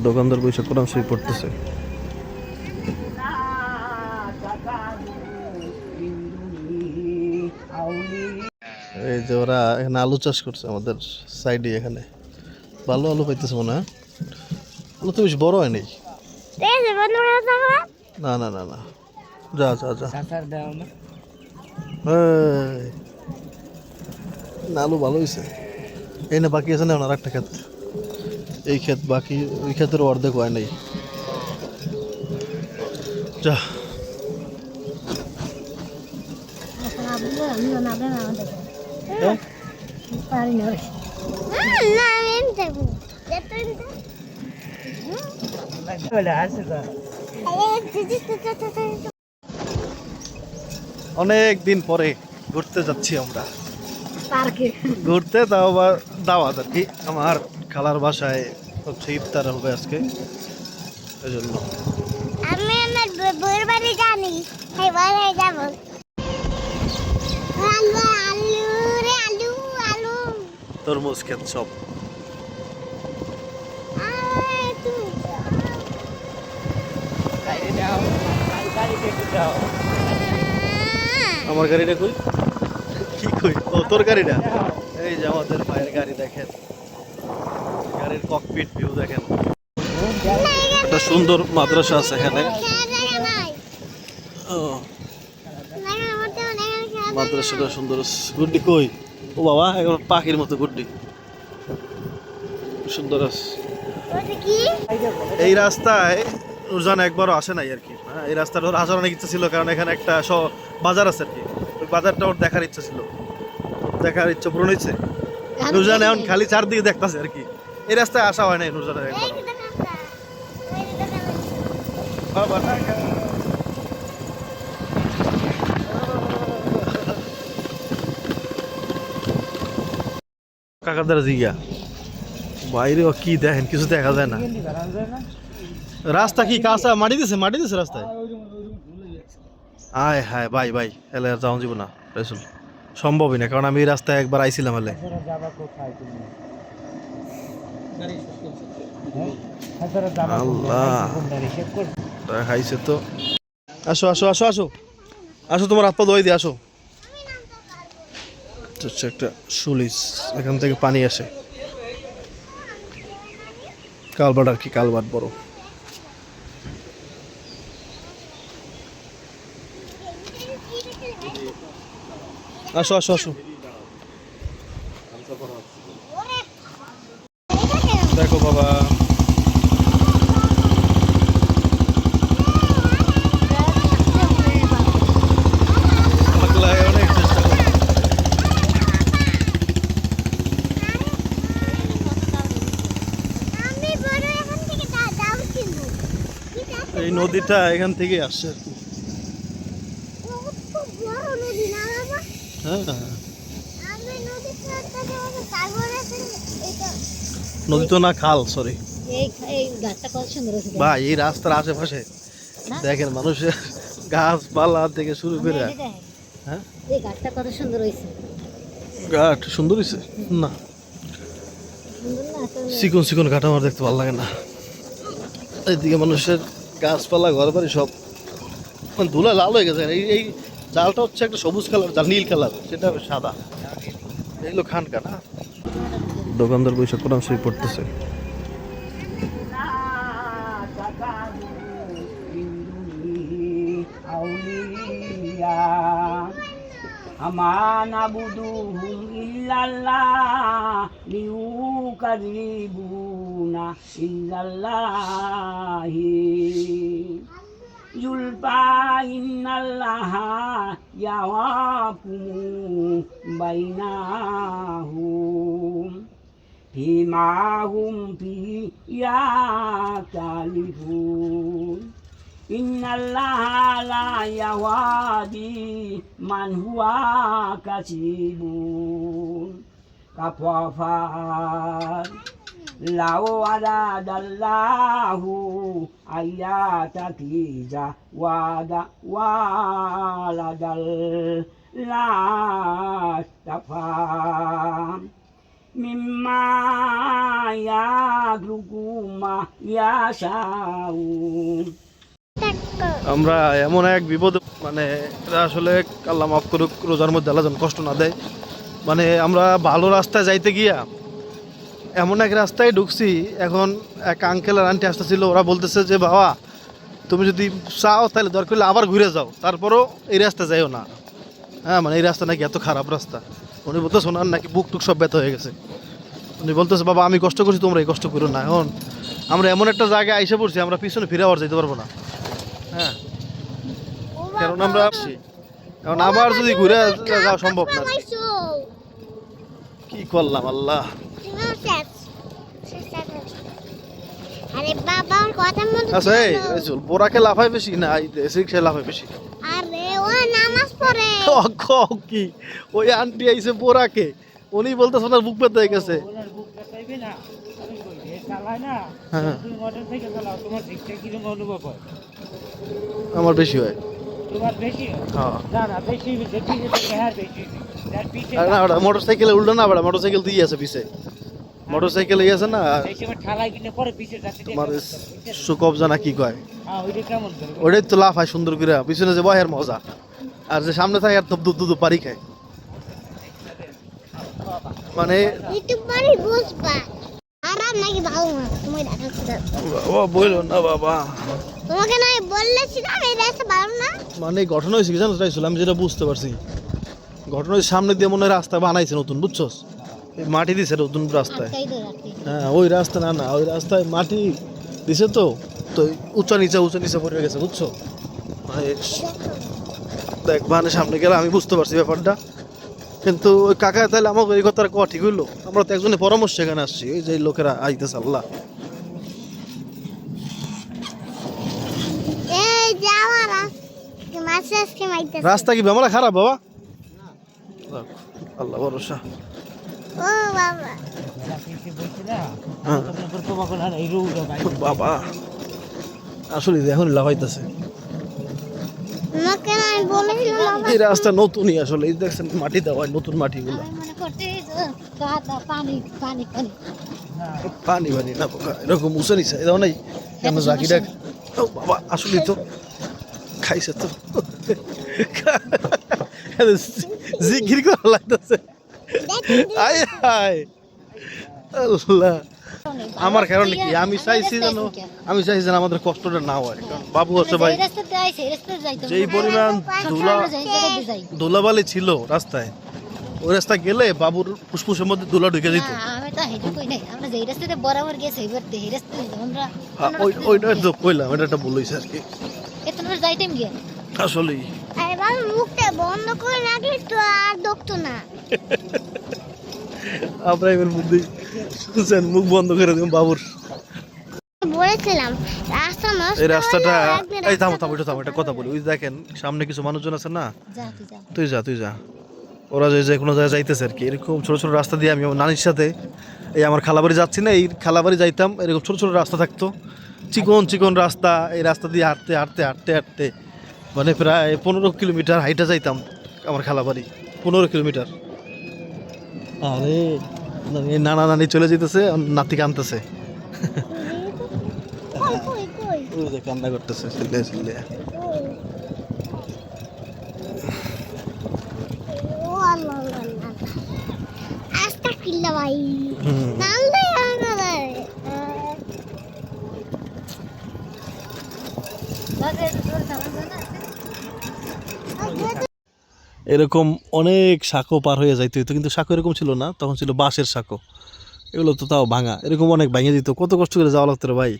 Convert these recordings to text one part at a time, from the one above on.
দোকানদার বসে কোরআন শরীফ পড়তেছে। এই যে ওরা এখানে আলু চাষ করছে আমাদের সাইডে, এখানে ভালো আলু পাইতেছে মনে হয়। আলু তো বেশ বড় হয়নি। না না না না, যা যা যা। এই, না আলু ভালো হয়েছে। এই না বাকি আছে না আর একটা ক্ষেত, এই ক্ষেত বাকি, ওই ক্ষেতের অর্ধেক হয় নাই। যা অনেক দিন পরে ঘুরতে যাচ্ছি আমরা ঘুরতে, তাও আবার দাওয়াত আর কি। আমার খালার বাসায় হচ্ছে ইফতার হবে আজকে, এই জন্য আমি আমার বউয়ের বাড়ি জানি, এই বাড়ি যাব। আলু আলু রে আলু আলু, তরমুজ ক্ষেত সব। আমার গাড়িটা কই, কি কই, ও তোর গাড়িটা। এই যে আমাদের ভাইয়ের গাড়ি দেখেন, গাড়ির ককপিট ভিউ দেখেন। একটা সুন্দর মাদ্রাসা আছে এখানে। ও মাদ্রাসাটা সুন্দর। গুড্ডি কই, ও বাবা এখন পাখির মতো গুড্ডি, সুন্দর আছে। এই রাস্তায় নুরজান একবারও আসে নাই আর কি। হ্যাঁ, এই রাস্তাটা ওর আসার অনেক ইচ্ছা ছিল, কারণ এখানে একটা বাজার আছে আর কি। ওই বাজারটা ওর দেখার ইচ্ছা ছিল, দেখার ইচ্ছা পূরণ হয়েছে। নুরজান এখন খালি চারদিকে দেখতেছে আর কি। এই রাস্তায় আসা হয় নাই নুরজানের একবার। কাকার জিগা বাইরে কি দেখেন, কিছু দেখা যায় না। রাস্তা কি কাঁচা, মাটি দিছে রাস্তায়। আয় হায় ভাই ভাই, এলে আর যাওয়া যাব না রাসূল, সম্ভবই না, কারণ আমি এই রাস্তায় একবার আইছিলাম। এলে আল্লাহ খাইছে তো। আসো আসো আসো আসো আসো, তোমার হাত পা ধোয়াই দিয়ে আসো। হচ্ছে একটা সুলিস, এখান থেকে পানি আসে, কালভার্ট আর কি, কালভার্ট বড়। আসো আসো আসো, দেখো বাবা। অনেক চেষ্টা করো। এই নদীটা এখান থেকে আসছে আর কি। হ্যাঁ নদী তো না, খাল, সরি ভাই। এই রাস্তার আশেপাশে দেখেন মানুষের গাছপালা থেকে শুরু করে। হ্যাঁ কত সুন্দর হয়েছে, ঘাট সুন্দর হয়েছে না, চিকন চিকন ঘাট আমার দেখতে ভালো লাগে না। এইদিকে মানুষের গাছপালা ঘর বাড়ি সব মানে ধুলা লাল হয়ে গেছে। এই জালটা হচ্ছে একটা সবুজ কালার জাল, নীল কালার, সেটা সাদা। এগুলো খানকা না। দোকানদার বসে কোরআন শরীফ পড়তেছে। আমা নাবুদুহুম ইল্লাল্লাহ লিউকাযিবুনা ইল্লাল্লাহি যুলফা ইন্নাল্লাহা ইয়াওয়াকুমু বাইনাহুম ফিমা হুম ফিহি ইয়াখতালিফুন ইন্নাল্লাহা লা ইয়াহদি মান হুয়া কাসিবুন কাফাফার লাউ আরাদাল্লাহু আয়াতাকিজা ওয়াদা ওয়ালাদাল লাস্তাফা মিম্মা ইয়াখলুকু মা ইয়াশাউ। আমরা এমন এক বিপদ, মানে এটা আসলে আল্লাহ মাফ করুক, রোজার মধ্যে আল্লাহ যেন কষ্ট না দেয়। মানে আমরা ভালো রাস্তায় যাইতে গিয়া এমন এক রাস্তায় ঢুকছি, এখন এক আঙ্কেল আর আন্টি আসতেছিল, ওরা বলতেছে যে বাবা তুমি যদি চাও তাহলে দরকার হলে আবার ঘুরে যাও, তারপরও এই রাস্তা যাইও না। হ্যাঁ, মানে এই রাস্তা নাকি এত খারাপ রাস্তা। উনি বলতেছে ওনার নাকি বুক টুক সব ব্যথা হয়ে গেছে। উনি বলতেছে বাবা আমি কষ্ট করছি, তোমরা এই কষ্ট করো না। এখন আমরা এমন একটা জায়গায় আইসে পড়ছি, আমরা পিছনে ফিরে আবার যেতে পারবো না। হ্যাঁ, কারণ আমরা আসছি, এখন আবার যদি ঘুরে যাওয়া সম্ভব না। কি করলাম আল্লাহ। আরে বাবা কথা মতো আচ্ছা এই চল, বোরাকে লাফায় বেশি না রিক্সা লাফায় বেশি? আরে ও নামাজ পড়ে। কি ওই আন্টি আইছে বোরাকে, উনি বলতেছে ওনার বুক ব্যথা হয়ে গেছে। ওনার বুক কাটাইবে না, আমি কই এ চালায় না, হ্যাঁ। তুমি মোটর সাইকেল চালাও, তোমার দিকটা কিরকম অনুভব হয়? আমার বেশি হয়। তোমার বেশি হয়? হ্যাঁ। না না, বেশি দেখি যে হ্যাঁ বেশি। তার পিছে আর না ওটা মোটরসাইকেলে উল্টো না, মোটর সাইকেল দিয়ে আছে পিছে, মোটরসাইকেল ইয়ে আছে না এই সময় ঠালাই কিনে পরে পিছে যাচ্ছে তোমার সুকবজা না কি কয়, হ্যাঁ ওইটা কেমন করে? ওটাই তো লাফায় সুন্দর করে, পিছনে যে বহের মজা, আর যে সামনে থাকে আর দুধ দুধ পারি খায়। মানে একটু পরে বুঝবা আরাম নাকি ভালো না। তুমি দেখাচ্ছো বাবা বইলো না বাবা, তোমাকে না বললেছি না এই রাস্তা ভালো না। মানে ঘটনা হয়েছে কি জানো চাইছিল, আমি যেটা বুঝতে পারছি ঘটনা হয়েছে সামনে দিয়ে মনে হয় রাস্তা বানাইছে নতুন, বুঝছস, এই মাটি দিছে নতুন রাস্তায়। হ্যাঁ ওই রাস্তা না, না ওই রাস্তায় মাটি দিছে তো, তো উঁচা নিচে পড়ে গেছে, বুঝছো। মানে দেখ মানে সামনে গেলে আমি বুঝতে পারছি ব্যাপারটা, কিন্তু ওই কাকা তাহলে আমাকে এই কথাটা কওয়া ঠিক হইলো? আমরা তো একজনের পরামর্শ এখানে আসছি, ওই যে লোকেরা আইতেছে আল্লাহ। এই যাওয়া রাস্তা মাসে আজকে মাইতেছে। রাস্তা কি বেমালা খারাপ বাবা? আল্লাহ ভরসা। ও বাবা পিছে বলছি না, হ্যাঁ। তখন তোমাকে না এই রোগটা ভাই বাবা আসলে এখন লাফাইতেছে। তোমাকে না আমি বলেছিলাম এই রাস্তা নতুনই আসলে, এই দেখছেন মাটি দেওয়া, নতুন মাটিগুলো। আমি মনে করতে কাদা পানি পানি পানি পানি পানি না পোকা, এরকম উঁচু নিচে এদাও নাই কেন জাকি ডাক। ও বাবা আসলে তো খাইছে তো, জিকির করা লাগতেছে। আয় হায় আল্লাহ, আমার কারণ কি আমি চাইছি জানো, আমি চাইছি যেন আমাদের কষ্টটা না হয়, কারণ বাবু হচ্ছে ভাই যেই পরিমাণ ধুলাবালি ছিল রাস্তায়, ওই রাস্তা গেলে বাবুর ফুসফুসের মধ্যে ধুলা ঢুকে যেত। ওইটা তো কইলাম, এটা একটা ভুল হয়েছে আর কি আসলেই। আরে বাবা মুখটা বন্ধ করে রাখলে তো আর দেখতো না। আমরা এবার বুদ্ধি শুনছেন, মুখ বন্ধ করে দিন বাবুর। বলেছিলাম রাস্তা নষ্ট এই রাস্তাটা হলে একদিন এই থামো রাস্তা থামো এটা থামো, একটা কথা বলি, ওই দেখেন সামনে কিছু মানুষজন আছে না, যা তুই যা। তুই যা, ওরা যে কোনো জায়গায় যাইতেছে আর কি, এরকম ছোট ছোট রাস্তা দিয়ে আমি আমার নানির সাথে এই আমার খালাবাড়ি যাচ্ছি না, এই খালাবাড়ি যাইতাম, এরকম ছোট ছোট রাস্তা থাকতো, চিকন রাস্তা, এই রাস্তা দিয়ে হাঁটতে মানে প্রায় 15 কিলোমিটার হাইটা যাইতাম আমার খালাবাড়ি, 15 কিলোমিটার। আরে নানা নানি চলে যেতেছে, নাতি কানতেছে, কই কই কই ওই যে কান্না করতেছে চিল্লে। ও আল্লাহ আল্লাহ আস্তাগফিরুল্লাহ ভাই হুম। নাম দে আমাদের এরকম অনেক সাঁকো পার হয়ে যাইতে হইতো, কিন্তু সাঁকো এরকম ছিল না, তখন ছিল বাঁশের সাঁকো, এগুলো তো তাও ভাঙা, এরকম অনেক ভেঙে দিত, কত কষ্ট করে যাওয়া লাগতো রে ভাই।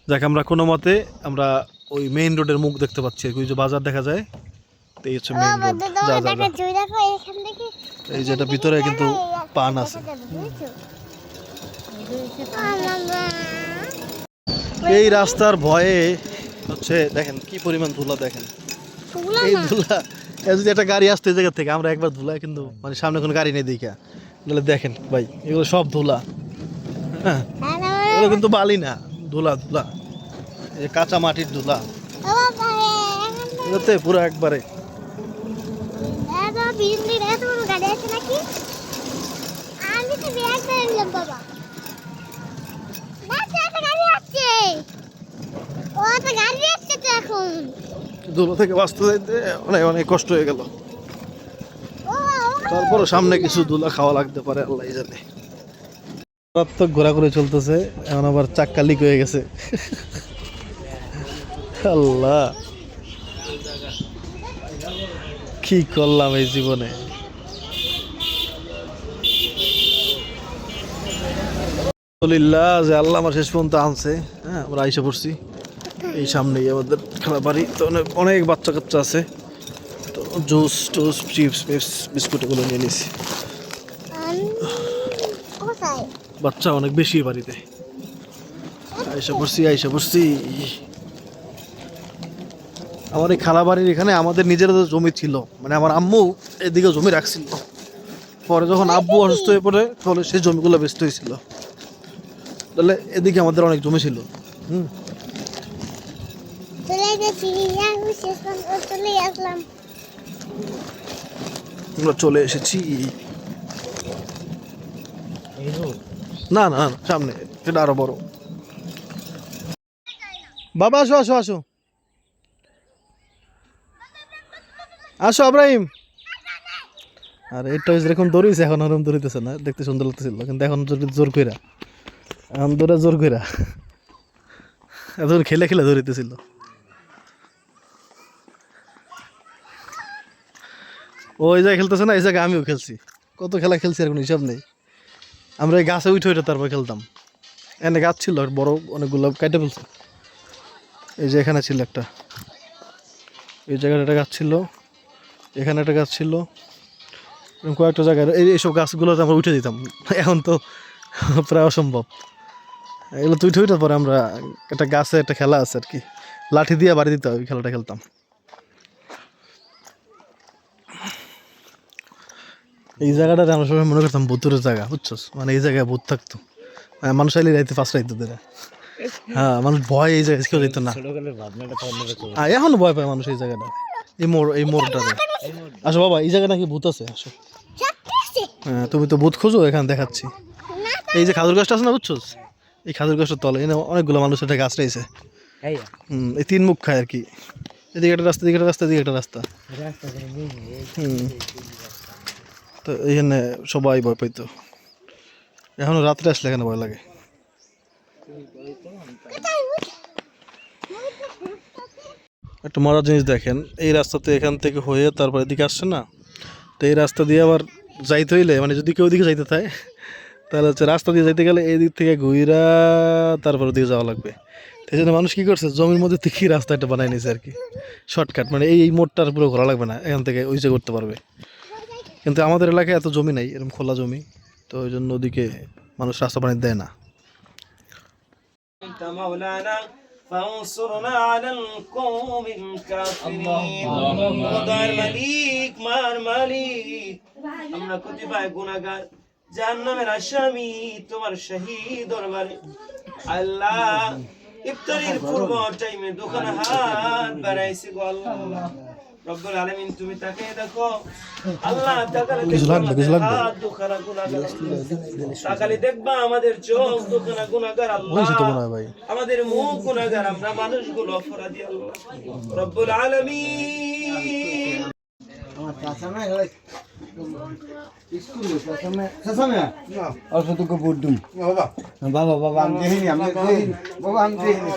যাক আমরা কোনো মতে আমরা ওই মেইন রোডের মুখ দেখতে পাচ্ছি আর কি, ওই যে বাজার দেখা যায়, তো এই হচ্ছে মেইন রোড। যা যা যা। জয় দেখো এখান থেকে এই যেটা ভিতরে কিন্তু পান আছে। এই রাস্তার ভয়ে হচ্ছে দেখেন কি পরিমাণ ধুলা, দেখেন এই ধুলা, যদি একটা গাড়ি আসতে এই জায়গা থেকে আমরা একবার ধুলা, কিন্তু মানে সামনে কোনো গাড়ি নেই দেখা, নাহলে দেখেন ভাই এগুলো সব ধুলা। হ্যাঁ এগুলো কিন্তু বালি না, ধুলা, এই যে কাঁচা মাটির ধুলা, এগুলোতে পুরো একবারে। গাড়ি আছে নাকি? আমি তো বিরাট করে নিলাম বাবা বাচ্চা একটা গাড়ি আসছে ও তো গাড়ি আসছে তো এখন ধুলো থেকে বাঁচতে যাইতে অনেক অনেক কষ্ট হয়ে গেল। ও তারপরে সামনে কিছু ধুলা খাওয়া লাগতে পারে, আল্লাহ জানে। মারাত্মক ঘোরাঘুরি চলতেছে, এখন আবার চাক্কা লিক হয়ে গেছে। আল্লাহ, কি করলাম এই জীবনে। আলহামদুলিল্লাহ যে আল্লাহ আমার শেষ পর্যন্ত আনছে। হ্যাঁ, আমরা আইসা পড়ছি এই সামনেই আমাদের খেলা বাড়ি। তো অনেক বাচ্চা কাচ্চা আছে, তো জুস টুস চিপস মিপস বিস্কুট এগুলো নিয়ে নিছি। কোথায় বাচ্চা অনেক বেশি বাড়িতে। আইসা পড়ছি। আমার এই খালা বাড়ির এখানে আমাদের নিজের জমি ছিল, মানে আমার আম্মু এদিকে জমি রাখছিল। পরে যখন আব্বু অসুস্থ হয়ে পড়ে তাহলে সেই জমিগুলো বেচতে হয়েছিল। তাহলে এদিকে আমাদের অনেক জমি ছিল। চলে গেছি আমি শেষ পর্যন্ত চলে আসলাম আমরা চলে এসেছি। না না না, সামনে এটা আরো বড়। বাবা আসো আসো আসো আসো ইব্রাহিম। আর এটা যেরকম দৌড়িয়েছে এখন ওরকম দৌড়িতেছে না, দেখতে সুন্দর লাগতেছিল, কিন্তু এখন জোর কইরা, এখন দৌড়া জোর কইরা, এখন খেলে খেলে দৌড়িতেছিল। ওই জায়গায় খেলতেছে না, এই জায়গায় আমিও খেলছি, কত খেলা খেলছি আর কোনো হিসাব নেই। আমরা এই গাছে উঠে তারপর খেলতাম। এনে গাছ ছিল বড়, অনেকগুলো কেটে ফেলছে। এই যে এখানে ছিল একটা, এই জায়গায় একটা গাছ ছিল, এখানে একটা গাছ ছিল, এরকম কয়েকটা জায়গায় এইসব গাছগুলোতে আমরা উঠে দিতাম। এখন তো প্রায় অসম্ভব। এগুলো তো উঠে পরে আমরা একটা গাছে একটা খেলা আছে আর কি, লাঠি দিয়ে বাড়ি দিতে হবে, ওই খেলাটা খেলতাম। এই জায়গাটাতে আমরা সবাই মনে করতাম ভূতের জায়গা, বুঝছস, মানে এই জায়গায় ভূত থাকতো। মানুষ আইলে রাইতে ফার্স্ট রাইতো দেরা। হ্যাঁ, মানুষ ভয় এই জায়গায় কেউ যেত না। আর এখনো ভয় পায় মানুষ এই জায়গাটা, এই মোড়টাতে। আসো বাবা, এই জায়গায় নাকি ভূত আছে, আসো। হ্যাঁ, তুমি তো ভূত খোঁজো, এখানে দেখাচ্ছি। এই যে খাজুর গাছটা আছে না, বুঝছস, এই খাজুর গাছটার তলে অনেকগুলো মানুষ একটা গাছ রয়েছে। এই তিন মুখ খায় আর কি, এদিকে একটা রাস্তা, এদিকে একটা রাস্তা, এদিকে একটা রাস্তা। তো এইখানে সবাই ভয় পাইতো। এখনো রাত্রে আসলে এখানে ভয় লাগে। একটা মজার জিনিস দেখেন, এই রাস্তাতে এখান থেকে হয়ে তারপর এদিকে আসছে না, তো এই রাস্তা দিয়ে আবার যাইতে হইলে, মানে যদি কেউ ওদিকে যাইতে চায় তাহলে হচ্ছে রাস্তা দিয়ে যাইতে গেলে এই দিক থেকে ঘুরা তারপর ওদিকে যাওয়া লাগবে। সেই জন্য মানুষ কী করছে, জমির মধ্যে থেকে রাস্তাটা বানাই নিয়েছে আর কি, শর্টকাট। মানে এই মোড়টার পুরো ঘোরা লাগবে না, এখান থেকে ওই যে করতে পারবে। কিন্তু আমাদের এলাকায় এত জমি নাই, এরকম খোলা জমি, তো ওই জন্য ওদিকে মানুষ রাস্তা বানিয়ে দেয় না। فانصرنا على القوم الكافرين খোদার মালিক মার মালিক, আমরা কতিপয় গুনাহগার জাহান্নামের আসামি তোমার শহীদ দরবারে। আল্লাহ, ইফতারির পূর্ব টাইমে দোকানে হাত বাড়াইছি গো আল্লাহ রব্বুল আলামিন, তুমি তাকে দেখো আল্লাহ, হাত দুখানা গুনাহগার, তাকালে দেখবা আমাদের চোখ দুখানা গুনাহগার আল্লাহ, আমাদের মুখ গুনাহগার, আমরা মানুষগুলো অপরাধী আল্লাহ রব্বুল আলামিন। বাবা বাবা আমি দেখিনি, আমি দেখিনি বাবা, আমি দেখিনি।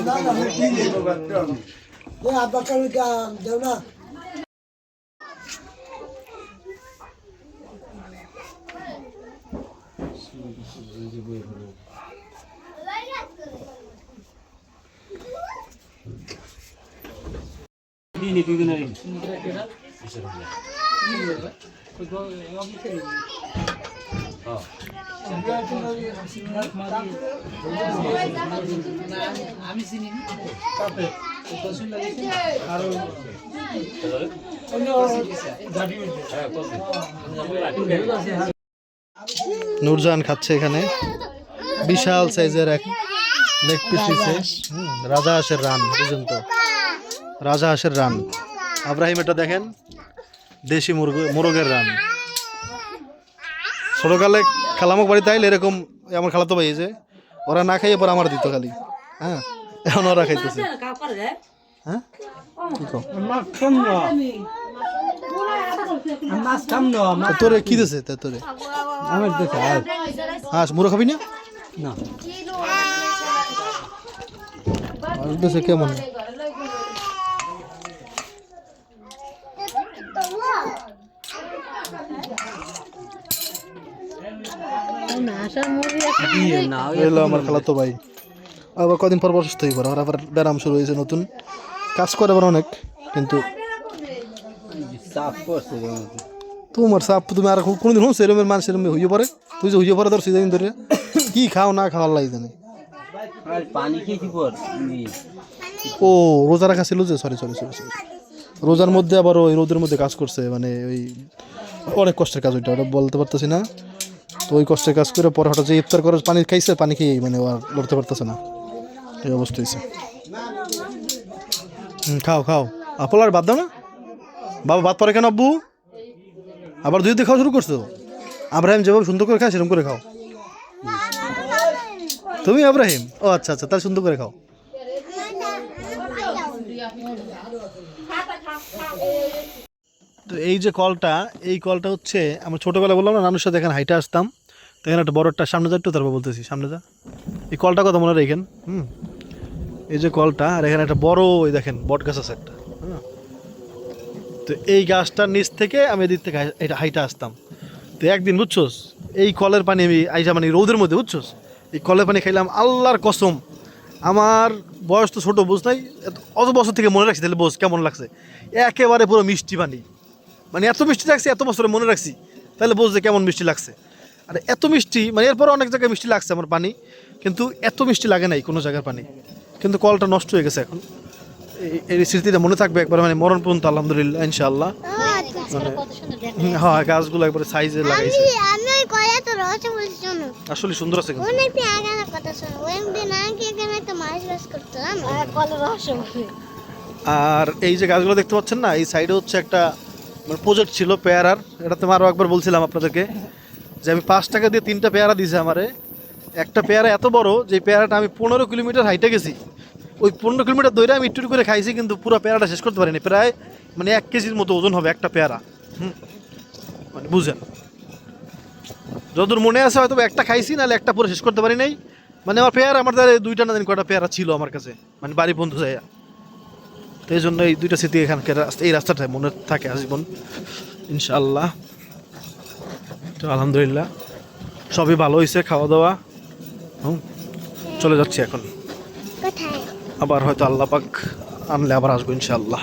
নূরজাহান খাচ্ছে এখানে, বিশাল সাইজের এক লেগ পিস দিচ্ছে। রাজা হাঁসের রান, বুঝুন তো, রাজা হাঁসের রান। আব্রাহিম এটা দেখেন, দেশি মোরগের রান। ছোটকালে খালামক বাড়িতে আইলে এরকম আমার খালাতো ভাই এই যে ওরা না খাইয়ে পর আমার দিত খালি। হ্যাঁ এখন ওরা খাইতেছে। হ্যাঁ কি কও? তা তোরে কি দিছে তা তোরে? আমার দেশে আর হাঁস মুড়ো খাবি না? না আর দেশে কেমন? না এলো আমার খালাতো ভাই। আবার কদিন পর অসুস্থ হয়ে পড়ে, আর আবার ব্যায়াম শুরু হয়েছে নতুন, কাজ করে আবার অনেক। কিন্তু সাফ করছে তোমার সাপ তুমি আর কোনোদিন শুনছো এরমের মানুষ এরম হইয়ে পড়ে? তুই যে হইয়ে পড়ে ধর সিদিন ধরে কি খাও না খাওয়ার লাগে জানি। আর পানি খেয়েছি পর ও রোজা রাখা ছিল যে, সরি সরি সরি সরি, রোজার মধ্যে আবার ওই রোদের মধ্যে কাজ করছে, মানে ওই অনেক কষ্টের কাজ, ওইটা ওটা বলতে পারতেছি না। তো ওই কষ্টের কাজ করে পরে হঠাৎ যে ইফতার করে পানি খাইছে, পানি খেয়ে মানে ও আর লড়তে পারতেছে না, এই অবস্থা হয়েছে। খাও খাও, আপল আর বাদ দাও না বাবা, বাদ পরে কেন আব্বু? আবার দুই দিয়ে খাওয়া শুরু করছো? আব্রাহিম যেভাবে সুন্দর করে খায় সেরকম করে খাও। তুমি আব্রাহিম? ও আচ্ছা আচ্ছা, তাহলে সুন্দর করে খাও। তো এই যে কলটা, এই কলটা হচ্ছে আমরা ছোটোবেলা বললাম না নানুর সাথে এখানে হাইটে আসতাম, তো এখানে একটা বড় একটা সামনে যা, একটু তারপর বলতেছি সামনে যা। এই কলটা কথা মনে রাখেন। এই যে কলটা, আর এখানে একটা বড় ওই দেখেন বট গাছ আছে একটা। তো এই গাছটার নিচ থেকে আমি এদিক থেকে এটা হাইটে আসতাম। তো একদিন বুঝছোস, এই কলের পানি আমি আইসা মানে রোদের মধ্যে বুঝছোস, এই কলের পানি খাইলাম, আল্লাহর কসম। আমার বয়স তো ছোটো, বুঝ নাই, অত বছর থেকে মনে রাখছি, তাহলে বোঝ কেমন লাগছে। একেবারে পুরো মিষ্টি পানি, মানে এত মিষ্টি লাগছে, এত বছরে মনে রাখছি, তাহলে বোঝ যে কেমন মিষ্টি লাগছে। আর এত মিষ্টি, মানে এরপর অনেক জায়গায় মিষ্টি লাগছে আমার পানি, কিন্তু এত মিষ্টি লাগে নাই কোনো জায়গার পানি। কিন্তু কলটা নষ্ট হয়ে গেছে এখন, এই স্মৃতিটা মনে থাকবে একবার, মানে মরণ পর্যন্ত আলহামদুলিল্লাহ ইনশাআল্লাহ। মানে হ্যাঁ, গাছগুলো একবারে সাইজে লাগাইছে, আমি ওই কয়া তো রহস্য বলছি, শোনো। আসলে সুন্দর আছে কিন্তু। অনেক আগানা কথা শোনো, ওই দিন আগে এখানে একটা মাছ বাস করতাম, কল রহস্য বলে। আর এই যে গাছগুলো দেখতে পাচ্ছেন না, এই সাইডে হচ্ছে একটা মানে প্রজেক্ট ছিল পেয়ারার। এটা তো আরও একবার বলছিলাম আপনাদেরকে যে আমি 5 টাকা দিয়ে 3টা পেয়ারা দিয়েছে আমারে। একটা পেয়ারা এত বড় যে পেয়ারাটা আমি 15 কিলোমিটার হাইটে গেছি, ওই 15 কিলোমিটার দৌড়ে আমি একটু করে খাইছি, কিন্তু পুরো পেয়ারাটা শেষ করতে পারিনি। প্রায় মানে 1 কেজির মতো ওজন হবে একটা পেয়ারা। মানে বুঝেন, যতদূর মনে আছে হয়তো একটা খাইছি, নাহলে একটা পুরো শেষ করতে পারি নাই। মানে আমার পেয়ারা, আমার দ্বারা 2টা না দিন কটা পেয়ারা ছিল আমার কাছে, মানে বাড়ি বন্ধু যায়। তো এই জন্য এই 2টা স্মৃতি এখানকার এই রাস্তাটায় মনে থাকে আজীবন ইনশাআল্লাহ। তো আলহামদুলিল্লাহ সবই ভালো হয়েছে, খাওয়া দাওয়া। চলে যাচ্ছি এখন, কোথায়? আবার হয়তো আল্লাহ পাক আনলে আবার আসবো ইনশাআল্লাহ।